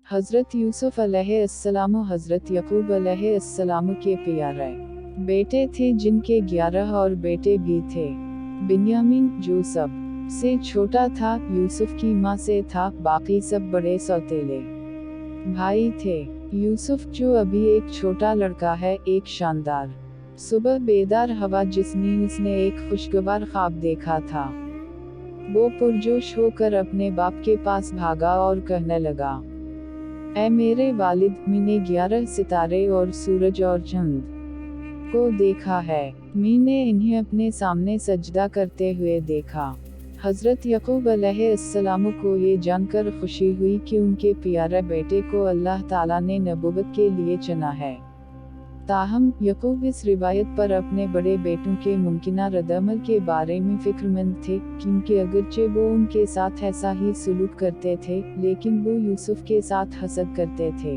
हज़रत यूसुफ अलैहिस्सलाम हज़रत यकूब अलैहिस्सलाम के प्यारे बेटे थे, जिनके 11 और बेटे भी थे। बिन्यामीन जो सब से छोटा था, यूसुफ की माँ से था, बाकी सब बड़े सौतेले भाई थे। यूसुफ जो अभी एक छोटा लड़का है, एक शानदार सुबह बेदार हवा जिसने उसने एक खुशगवार ख्वाब देखा था। वो पुरजोश होकर अपने बाप के पास भागा और कहने लगा, ऐ मेरे वालिद, मैंने 11 सितारे और सूरज और चंद को देखा है। मैंने इन्हें अपने सामने सजदा करते हुए देखा। हज़रत यकूब अलैहिस्सलाम को ये जानकर खुशी हुई कि उनके प्यारे बेटे को अल्लाह ताला ने नबूवत के लिए चुना है। ताहम यकूब इस रिवायत पर अपने बड़े बेटों के मुमकिना रद्दअमल के बारे में फिक्रमंद थे, क्योंकि अगरचे वो उनके साथ ऐसा ही सलूक करते थे, लेकिन वो यूसुफ के साथ हसद करते थे।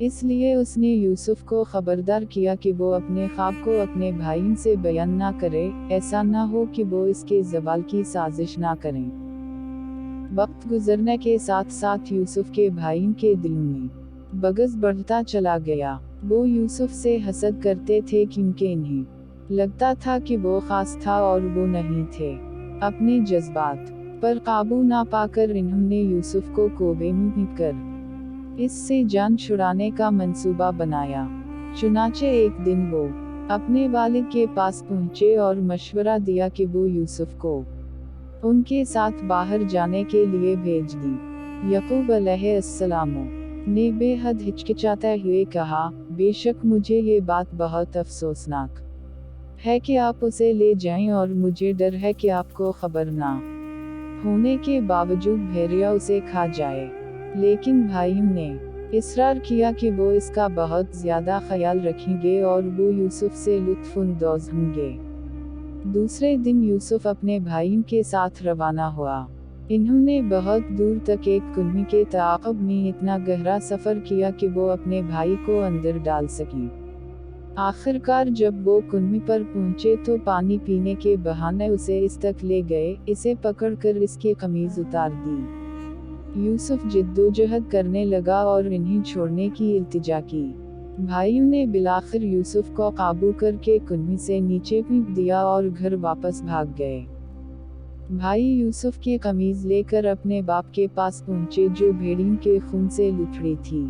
इसलिए उसने यूसुफ को खबरदार किया कि वो अपने ख्वाब को अपने भाइयों से बयान ना करे, ऐसा ना हो कि वो इसके ज़वाल की साजिश ना करें। वक्त गुजरने के साथ साथ यूसुफ के भाइयों के दिलों में बग़ज़ बढ़ता चला गया। वो यूसुफ से हसद करते थे क्योंकि इन्हें लगता था कि वो खास था और वो नहीं थे। अपने जज्बात पर काबू ना पाकर इन्होंने यूसुफ को कोबे में कर इससे जान छुड़ाने का मंसूबा बनाया। चुनाचे एक दिन वो अपने वालिद के पास पहुँचे और मशवरा दिया कि वो यूसुफ को उनके साथ बाहर जाने के लिए भेज दी। यकूब अलैहिस्सलाम ने बेहद हिचकिचाते हुए कहा, बेशक मुझे ये बात बहुत अफसोसनाक है कि आप उसे ले जाएं, और मुझे डर है कि आपको खबर ना होने के बावजूद भेड़िया उसे खा जाए। लेकिन भाइयों ने इसरार किया कि वो इसका बहुत ज़्यादा ख्याल रखेंगे और वो यूसुफ से लुत्फ़अंदोज़ होंगे। दूसरे दिन यूसुफ अपने भाइयों के साथ रवाना हुआ। इन्होंने बहुत दूर तक एक कुन्नी के ताक़ब में इतना गहरा सफ़र किया कि वो अपने भाई को अंदर डाल सकें। आखिरकार जब वो कुन्नी पर पहुँचे तो पानी पीने के बहाने उसे इस तक ले गए, इसे पकड़कर इसकी कमीज़ उतार दी। यूसुफ जिद्दोजहद करने लगा और इन्हें छोड़ने की इल्तिजा की। भाइयों ने बिलाखिर यूसुफ को काबू करके कुन्नी से नीचे फेंक दिया और घर वापस भाग गए। भाई यूसुफ की कमीज लेकर अपने बाप के पास पहुँचे, जो भेड़ियों के खून से लुथड़ी थी।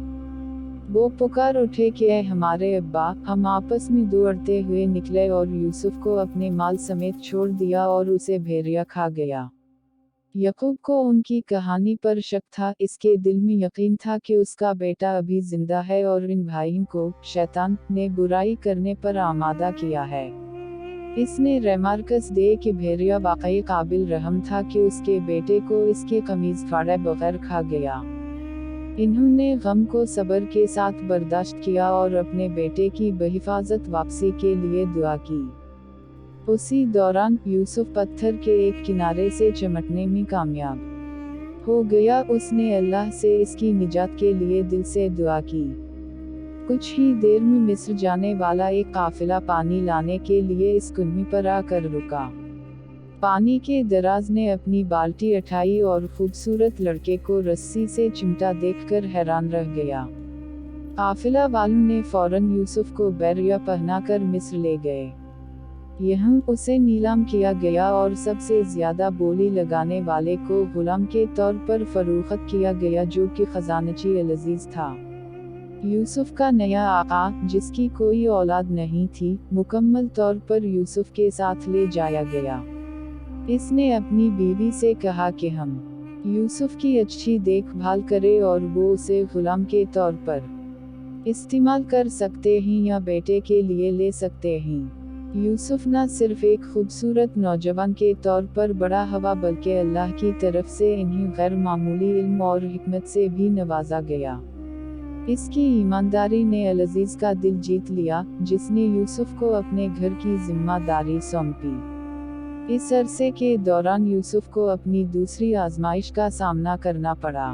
वो पुकार उठे कि ऐ हमारे अब्बा। हम आपस में दौड़ते हुए निकले और यूसुफ को अपने माल समेत छोड़ दिया और उसे भेड़िया खा गया। यकूब को उनकी कहानी पर शक था, इसके दिल में यकीन था कि उसका बेटा अभी जिंदा है और इन भाइयों को शैतान ने बुराई करने पर आमादा किया है। इसने रेमार्कस दे कि भेड़िया वाकई काबिल रहम था कि उसके बेटे को इसकी कमीज फाड़े बगैर खा गया। इन्होंने गम को सब्र के साथ बर्दाश्त किया और अपने बेटे की बहिफाजत वापसी के लिए दुआ की। उसी दौरान यूसुफ पत्थर के एक किनारे से चिमटने में कामयाब हो गया। उसने अल्लाह से इसकी निजात के लिए दिल से दुआ की। कुछ ही देर में मिस्र जाने वाला एक काफिला पानी लाने के लिए इस कुन्नी पर आकर रुका। पानी के दराज ने अपनी बाल्टी उठाई और खूबसूरत लड़के को रस्सी से चिमटा देखकर हैरान रह गया। काफिला वालों ने फौरन यूसुफ को बैरिया पहनाकर मिस्र ले गए। यहाँ उसे नीलाम किया गया और सबसे ज्यादा बोली लगाने वाले को गुलाम के तौर पर फरोख्त किया गया, जो कि खजानची अल-अजीज था। यूसुफ का नया आका, जिसकी कोई औलाद नहीं थी, मुकम्मल तौर पर यूसुफ के साथ ले जाया गया। इसने अपनी बीवी से कहा कि हम यूसुफ की अच्छी देखभाल करें और वो उसे गुलाम के तौर पर इस्तेमाल कर सकते हैं या बेटे के लिए ले सकते हैं। यूसुफ न सिर्फ एक खूबसूरत नौजवान के तौर पर बड़ा हुआ, बल्कि अल्लाह की तरफ से इन्हें गैर मामूली इल्म और हिकमत से भी नवाजा गया। इसकी ईमानदारी ने अल-अजीज का दिल जीत लिया, जिसने यूसुफ को अपने घर की जिम्मेदारी सौंपी। इस अरसे के दौरान यूसुफ को अपनी दूसरी आजमाइश का सामना करना पड़ा।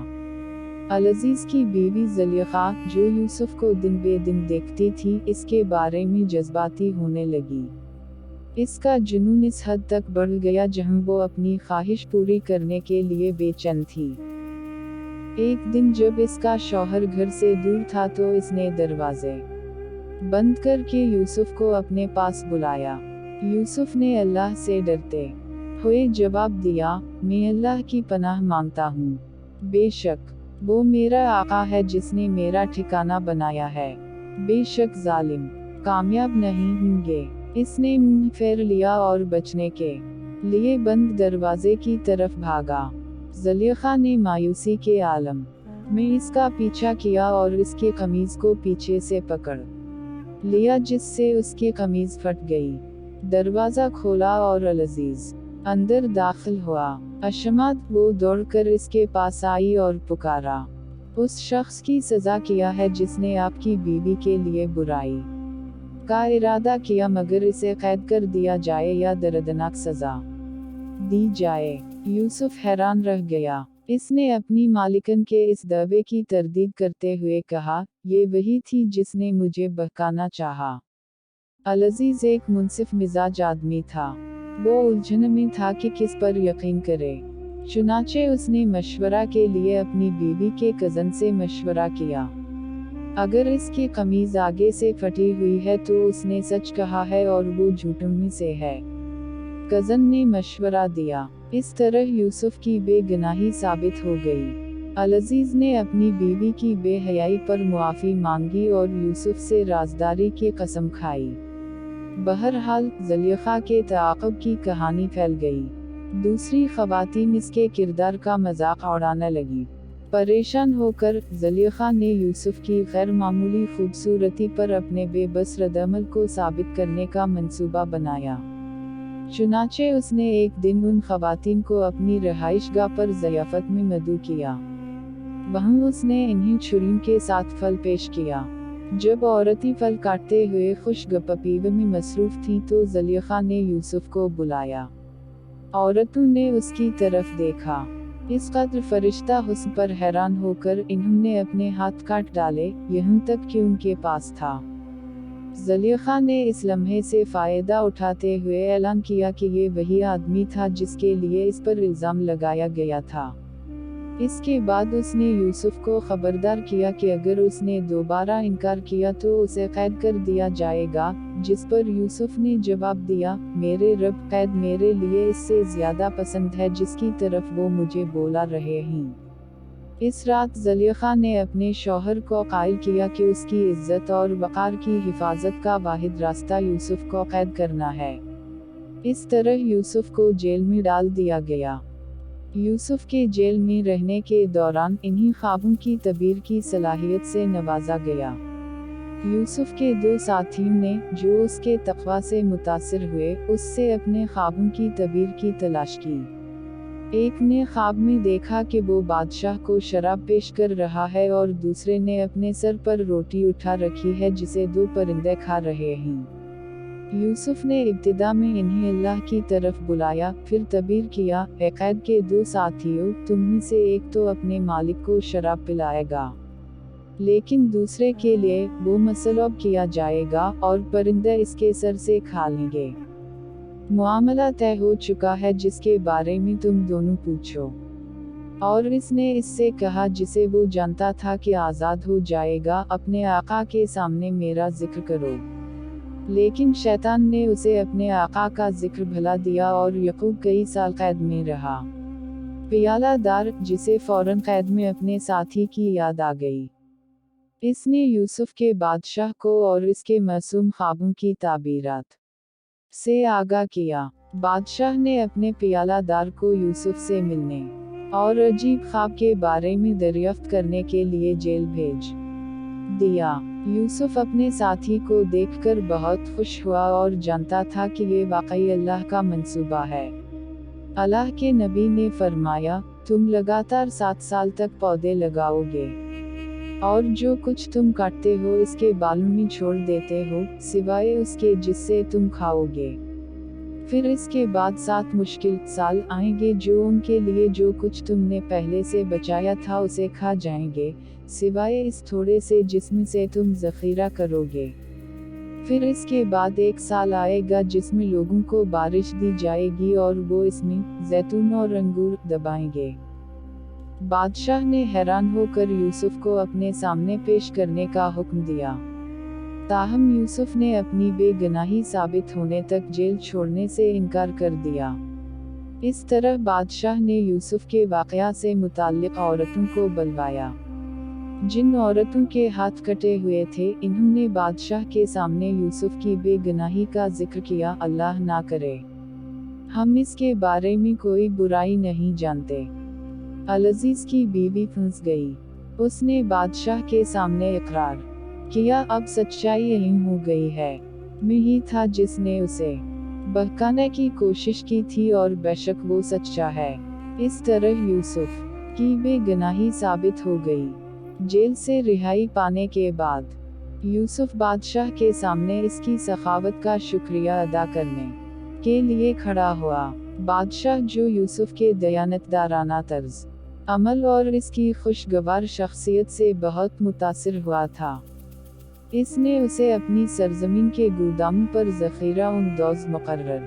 अल-अजीज की बीवी ज़ुलेखा, जो यूसुफ को दिन बे दिन देखती थी, इसके बारे में जज्बाती होने लगी। इसका जुनून इस हद तक बढ़ गया जहां वो अपनी ख्वाहिश पूरी करने के लिए बेचैन थी। एक दिन जब इसका शौहर घर से दूर था तो इसने दरवाजे बंद करके यूसुफ को अपने पास बुलाया। यूसुफ ने अल्लाह से डरते हुए जवाब दिया, मैं अल्लाह की पनाह मांगता हूँ। बेशक वो मेरा आका है जिसने मेरा ठिकाना बनाया है। बेशक जालिम कामयाब नहीं होंगे। इसने मुंह फेर लिया और बचने के लिए बंद दरवाजे की तरफ भागा। ज़ुलेखा ने मायूसी के आलम में इसका पीछा किया और इसकी कमीज को पीछे से पकड़ लिया जिससे उसकी कमीज फट गई। दरवाजा खोला और अल-अज़ीज़ अंदर दाखिल हुआ। अशमात वो दौड़कर इसके पास आई और पुकारा, उस शख्स की सजा किया है जिसने आपकी बीवी के लिए बुराई का इरादा किया, मगर इसे कैद कर दिया जाए या दर्दनाक सजा दी जाए। यूसुफ हैरान रह गया। इसने अपनी मालिकन के इस दावे की तरदीद करते हुए कहा, ये वही थी जिसने मुझे बहकाना चाहा। अल-अज़ीज़ एक मुनसिफ मिजाज आदमी था। वो उलझन में था कि किस पर यकीन करे। चुनाचे उसने मशवरा के लिए अपनी बीवी के कज़न से मशवरा किया। अगर इसकी कमीज आगे से फटी हुई है तो उसने सच कहा है और वो झूठों में से है। कज़न ने मशवरा दिया। इस तरह यूसुफ की बेगुनाही साबित हो गई। अल-अज़ीज़ ने अपनी बीवी की बेहयाई पर मुआफ़ी मांगी और यूसुफ से राज़दारी की कसम खाई। बहरहाल ज़ुलेखा के ताक़ुब की कहानी फैल गई। दूसरी ख़वातीन इसके किरदार का मजाक उड़ाने लगी। परेशान होकर ज़ुलेखा ने यूसुफ की गैर मामूली खूबसूरती पर अपने बेबस रद्दअमल को साबित करने का मंसूबा बनाया। चुनाचे उसने एक दिन उन ख़वातीन को अपनी रहाइशगाह पर ज़ियाफ़त में मदऊ किया। वहाँ उसने इन्हें छुरियों के साथ फल पेश किया। जब औरतें फल काटते हुए खुशगप्पी में मसरूफ़ थीं तो ज़ुलेखा ने यूसुफ को बुलाया। औरतों ने उसकी तरफ देखा। इस कदर फरिश्ता हुस्न पर हैरान होकर इन्होंने अपने हाथ काट डाले, यहाँ तक कि उनके पास था। ज़ुलेखा ने इस लम्हे से फ़ायदा उठाते हुए ऐलान किया कि ये वही आदमी था जिसके लिए इस पर इल्ज़ाम लगाया गया था। इसके बाद उसने यूसुफ को खबरदार किया कि अगर उसने दोबारा इनकार किया तो उसे कैद कर दिया जाएगा, जिस पर यूसुफ ने जवाब दिया, मेरे रब, कैद मेरे लिए इससे ज़्यादा पसंद है जिसकी तरफ वो मुझे बुला रहे हैं। इस रात ज़ुलेखा ने अपने शौहर को कायल किया कि उसकी इज्जत और वक़ार की हिफाजत का वाहिद रास्ता यूसुफ को कैद करना है। इस तरह यूसुफ को जेल में डाल दिया गया। यूसुफ के जेल में रहने के दौरान इन्हीं ख्वाबों की तबीर की सलाहियत से नवाजा गया। यूसुफ के दो साथियों ने, जो उसके तक़वा से मुतासिर हुए, उससे अपने ख्वाबों की तबीर की तलाश की। एक ने ख्वाब में देखा कि वो बादशाह को शराब पेश कर रहा है और दूसरे ने अपने सर पर रोटी उठा रखी है जिसे दो परिंदे खा रहे हैं। यूसुफ ने इब्तिदा में इन्हें अल्लाह की तरफ बुलाया, फिर तबीर किया, ए कैद के दो साथियों, तुम में से एक तो अपने मालिक को शराब पिलाएगा, लेकिन दूसरे के लिए वो मसलूब किया जाएगा और परिंदे इसके सर से खा लेंगे। मुआमला तय हो चुका है जिसके बारे में तुम दोनों पूछो। और इसने इससे कहा जिसे वो जानता था कि आज़ाद हो जाएगा, अपने आका के सामने मेरा जिक्र करो। लेकिन शैतान ने उसे अपने आका का जिक्र भुला दिया और यकूब कई साल कैद में रहा। पियालादार, जिसे फौरन कैद में अपने साथी की याद आ गई, इसने यूसुफ के बादशाह को और इसके मासूम ख्वाबों की ताबीरात से आगाह किया। बादशाह ने अपने पियालादार को यूसुफ से मिलने और अजीब ख्वाब के बारे में दरियाफ्त करने के लिए जेल भेज दिया। यूसुफ अपने साथी को देखकर बहुत खुश हुआ और जानता था कि ये वाकई अल्लाह का मंसूबा है। अल्लाह के नबी ने फरमाया, तुम लगातार 7 साल तक पौधे लगाओगे और जो कुछ तुम काटते हो इसके बालों में छोड़ देते हो, सिवाय उसके जिससे तुम खाओगे। फिर इसके बाद 7 मुश्किल साल आएंगे जो उनके लिए जो कुछ तुमने पहले से बचाया था उसे खा जाएंगे, सिवाय इस थोड़े से जिसमें से तुम ज़ख़ीरा करोगे। फिर इसके बाद 1 साल आएगा जिसमें लोगों को बारिश दी जाएगी और वो इसमें जैतून और अंगूर दबाएंगे। बादशाह ने हैरान होकर यूसुफ को अपने सामने पेश करने का हुक्म दिया। ताहम यूसुफ ने अपनी बेगुनाही साबित होने तक जेल छोड़ने से इनकार कर दिया। इस तरह बादशाह ने यूसुफ के वाक़या से मुताल्लिक़ औरतों को बुलवाया। जिन औरतों के हाथ कटे हुए थे, इन्होंने बादशाह के सामने यूसुफ की बेगुनाही का जिक्र किया। अल्लाह ना करे, हम इसके बारे में कोई बुराई नहीं जानते। अल-अज़ीज़ की बीवी फंस गई। उसने बादशाह के सामने इकरार किया, अब सच्चाई यही हो गई है, मैं ही था जिसने उसे बहकाने की कोशिश की थी और बेशक वो सच्चा है। इस तरह यूसुफ की बेगुनाही साबित हो गई। जेल से रिहाई पाने के बाद यूसुफ बादशाह के सामने इसकी सखावत का शुक्रिया अदा करने के लिए खड़ा हुआ। बादशाह, जो यूसुफ के दयानतदाराना तर्ज अमल और इसकी खुशगवार शख्सियत से बहुत मुतासिर हुआ था, इसने उसे अपनी सरजमीन के गोदाम पर ज़ख़ीरा उंदोज़ मुक़र्रर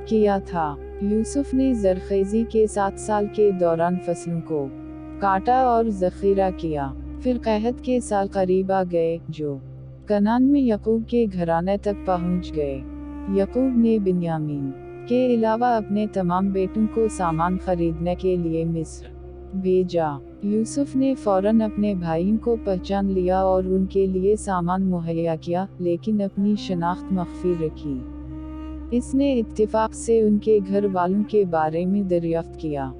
किया था। यूसुफ ने ज़रख़ेज़ी के 7 साल के दौरान फसलों को काटा और ज़ख़ीरा किया। फिर क़हत के साल करीब आ गए, जो कनान में यकूब के घराने तक पहुँच गए। यकूब ने बिन्यामीन के अलावा अपने तमाम बेटों को सामान खरीदने के लिए मिस्र भेजा। यूसुफ ने फ़ौरन अपने भाइयों को पहचान लिया और उनके लिए सामान मुहैया किया, लेकिन अपनी शनाख्त मख्फी रखी। इसने इत्तिफाक से उनके घर वालों के बारे में दरियाफ्त किया।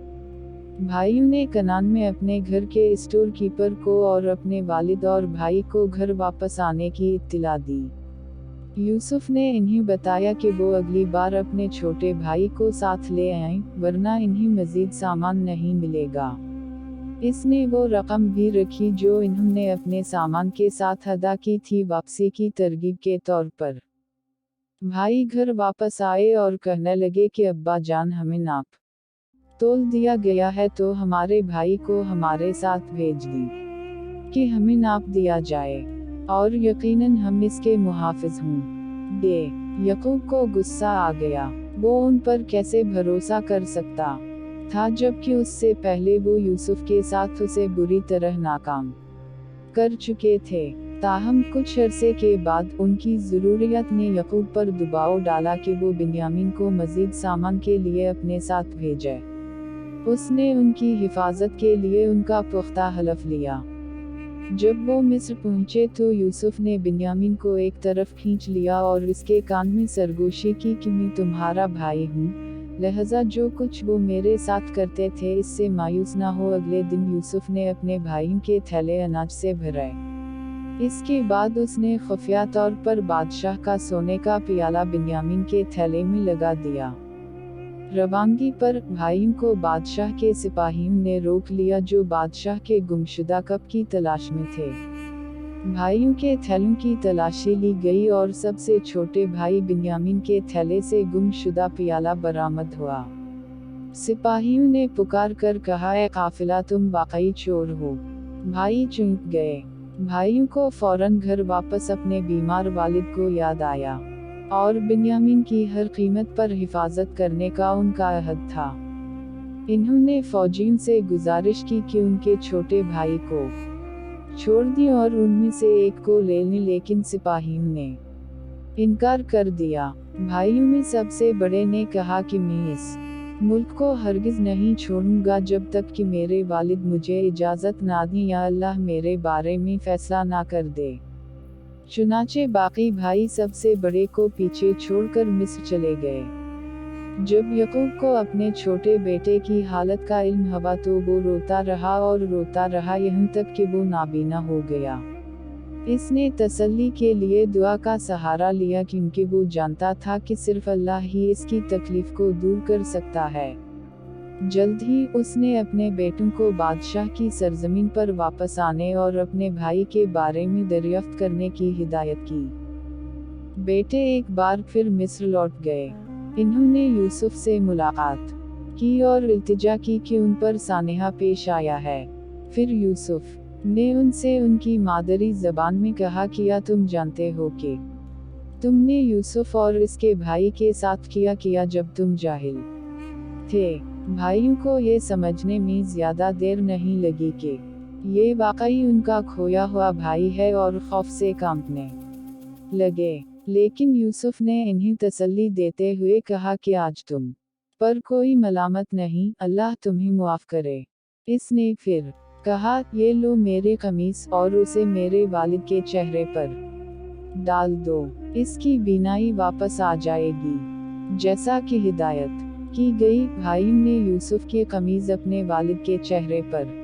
भाइयों ने कनान में अपने घर के स्टोर कीपर को और अपने वालिद और भाई को घर वापस आने की इत्तिला दी। यूसुफ ने इन्हें बताया कि वो अगली बार अपने छोटे भाई को साथ ले आएं, वरना इन्हें मज़ीद सामान नहीं मिलेगा। इसने वो रकम भी रखी जो इन्होंने अपने सामान के साथ अदा की थी, वापसी की तरगीब के तौर पर। भाई घर वापस आए और कहने लगे कि अब्बा जान, हमें नाप तोल दिया गया है, तो हमारे भाई को हमारे साथ भेज दी कि हमें नाप दिया जाए, और यकीनन हम इसके मुहाफिज हों। दे यकूब को गुस्सा आ गया। वो उन पर कैसे भरोसा कर सकता था, जबकि उससे पहले वो यूसुफ के साथ उसे बुरी तरह नाकाम कर चुके थे। ताहम कुछ अरसे के बाद उनकी ज़रूरियत ने यकूब पर दबाव डाला कि वो बिन्यामीन को मज़ीद सामान के लिए अपने साथ भेजे। उसने उनकी हिफाजत के लिए उनका पुख्ता हलफ लिया। जब वो मिस्र पहुंचे तो यूसुफ ने बिन्यामीन को एक तरफ खींच लिया और इसके कान में सरगोशी की कि मैं तुम्हारा भाई हूँ, लिहाजा जो कुछ वो मेरे साथ करते थे इससे मायूस ना हो। अगले दिन यूसुफ ने अपने भाइयों के थैले अनाज से भरे। इसके बाद उसने खुफिया तौर पर बादशाह का सोने का पियाला बिन्यामीन के थैले में लगा दिया। रवानगी पर भाइयों को बादशाह के सिपाहियों ने रोक लिया, जो बादशाह के गुमशुदा कप की तलाश में थे। भाइयों के थैलों की तलाशी ली गई और सबसे छोटे भाई बिन्यामीन के थैले से गुमशुदा पियाला बरामद हुआ। सिपाहियों ने पुकार कर कहा, ए काफिला, तुम वाकई चोर हो। भाई चौंक गए। भाइयों को फौरन घर वापस अपने बीमार वालिद को याद आया, और बिन्यामीन की हर कीमत पर हिफाजत करने का उनका अहद था। इन्होंने फौजियों से गुजारिश की कि उनके छोटे भाई को छोड़ दें और उनमें से एक को ले लें, लेकिन सिपाहियों ने इनकार कर दिया। भाइयों में सबसे बड़े ने कहा कि मैं इस मुल्क को हरगिज नहीं छोड़ूंगा जब तक कि मेरे वालिद मुझे इजाज़त ना दें या अल्लाह मेरे बारे में फैसला ना कर दे। चुनाचे बाकी भाई सबसे बड़े को पीछे छोड़कर मिस्र चले गए। जब यकूब को अपने छोटे बेटे की हालत का इल्म हुआ तो वो रोता रहा और रोता रहा, यहाँ तक कि वो नाबीना हो गया। इसने तसल्ली के लिए दुआ का सहारा लिया, क्योंकि वो जानता था कि सिर्फ अल्लाह ही इसकी तकलीफ को दूर कर सकता है। जल्द ही उसने अपने बेटों को बादशाह की सरजमीन पर वापस आने और अपने भाई के बारे में दरियाफ्त करने की हिदायत की। बेटे एक बार फिर मिस्र लौट गए। इन्होंने यूसुफ से मुलाकात की और इल्तिजा की कि उन पर सानेहा पेश आया है। फिर यूसुफ ने उनसे उनकी मादरी ज़बान में कहा, किया तुम जानते हो कि तुमने यूसुफ और इसके भाई के साथ किया जब तुम जाहिल थे। भाइयों को ये समझने में ज्यादा देर नहीं लगी कि ये वाकई उनका खोया हुआ भाई है और खौफ से कांपने लगे। लेकिन यूसुफ ने इन्हें तसल्ली देते हुए कहा कि आज तुम पर कोई मलामत नहीं, अल्लाह तुम्हें मुआफ करे। इसने फिर कहा, ये लो मेरी कमीज और उसे मेरे वालिद के चेहरे पर डाल दो, इसकी बीनाई वापस आ जाएगी जैसा कि हिदायत की गई। भाइयों ने यूसुफ की कमीज अपने वालिद के चेहरे पर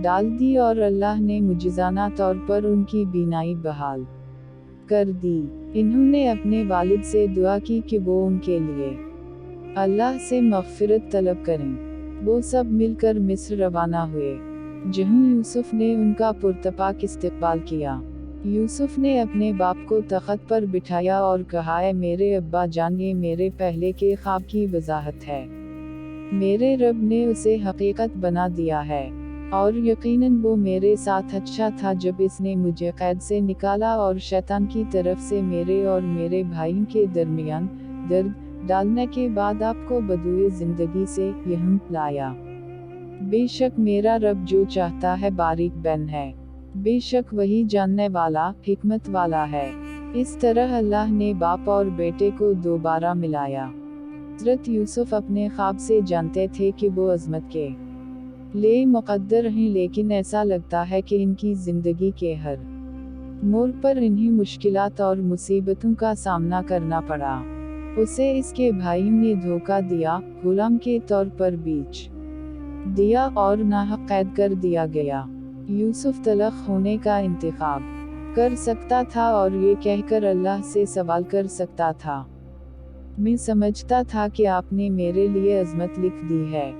डाल दी और अल्लाह ने मुजिज़ाना तौर पर उनकी बीनाई बहाल कर दी। इन्होंने अपने वालिद से दुआ की कि वो उनके लिए अल्लाह से मग़फ़िरत तलब करें। वो सब मिलकर मिस्र रवाना हुए, जहाँ यूसुफ ने उनका पुरतपाक इस्तक़बाल किया। यूसुफ ने अपने बाप को तख़्त पर बिठाया और कहा, ऐ मेरे अब्बा जान, ये मेरे पहले के ख्वाब की वजाहत है। मेरे रब ने उसे हकीकत बना दिया है और यकीनन वो मेरे साथ अच्छा था जब इसने मुझे कैद से निकाला और शैतान की तरफ से मेरे और मेरे भाइयों के दरमियान दर्द डालने के बाद आपको बदुए ज़िंदगी से यहाँ लाया। बेशक मेरा रब जो चाहता है बारीक बैन है, बेशक वही जानने वाला हिकमत वाला है। इस तरह अल्लाह ने बाप और बेटे को दोबारा मिलाया। हज़रत यूसुफ अपने ख्वाब से जानते थे कि वो अज़मत के लिए मुक़द्दर हैं, लेकिन ऐसा लगता है कि इनकी ज़िंदगी के हर मोड़ पर इन्हें मुश्किलात और मुसीबतों का सामना करना पड़ा। उसे इसके भाइयों ने धोखा दिया, गुलाम के तौर पर बेच दिया और नाहक कैद कर दिया गया। यूसुफ तलख होने का इंतखाब कर सकता था और ये कहकर अल्लाह से सवाल कर सकता था, मैं समझता था कि आपने मेरे लिए अज़मत लिख दी है।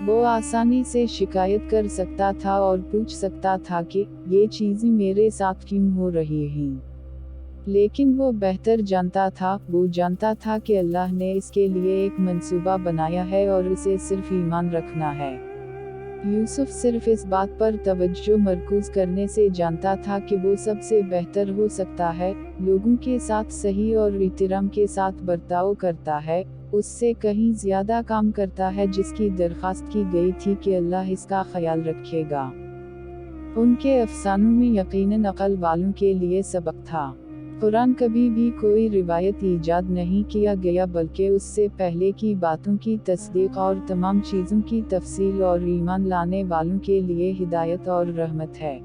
वो आसानी से शिकायत कर सकता था और पूछ सकता था कि ये चीज़ें मेरे साथ क्यों हो रही हैं, लेकिन वो बेहतर जानता था। वो जानता था कि अल्लाह ने इसके लिए एक मंसूबा बनाया है और इसे सिर्फ ईमान रखना है। यूसुफ सिर्फ इस बात पर तवज्जो मरकूज करने से जानता था कि वो सबसे बेहतर हो सकता है, लोगों के साथ सही और एहतराम के साथ बर्ताव करता है, उससे कहीं ज़्यादा काम करता है जिसकी दरख्वास्त की गई थी कि अल्लाह इसका ख्याल रखेगा। उनके अफसानों में यकीनन अक़ल वालों के लिए सबक था। कुरान कभी भी कोई रिवायत ईजाद नहीं किया गया, बल्कि उससे पहले की बातों की तस्दीक और तमाम चीज़ों की तफसील और ईमान लाने वालों के लिए हिदायत और रहमत है।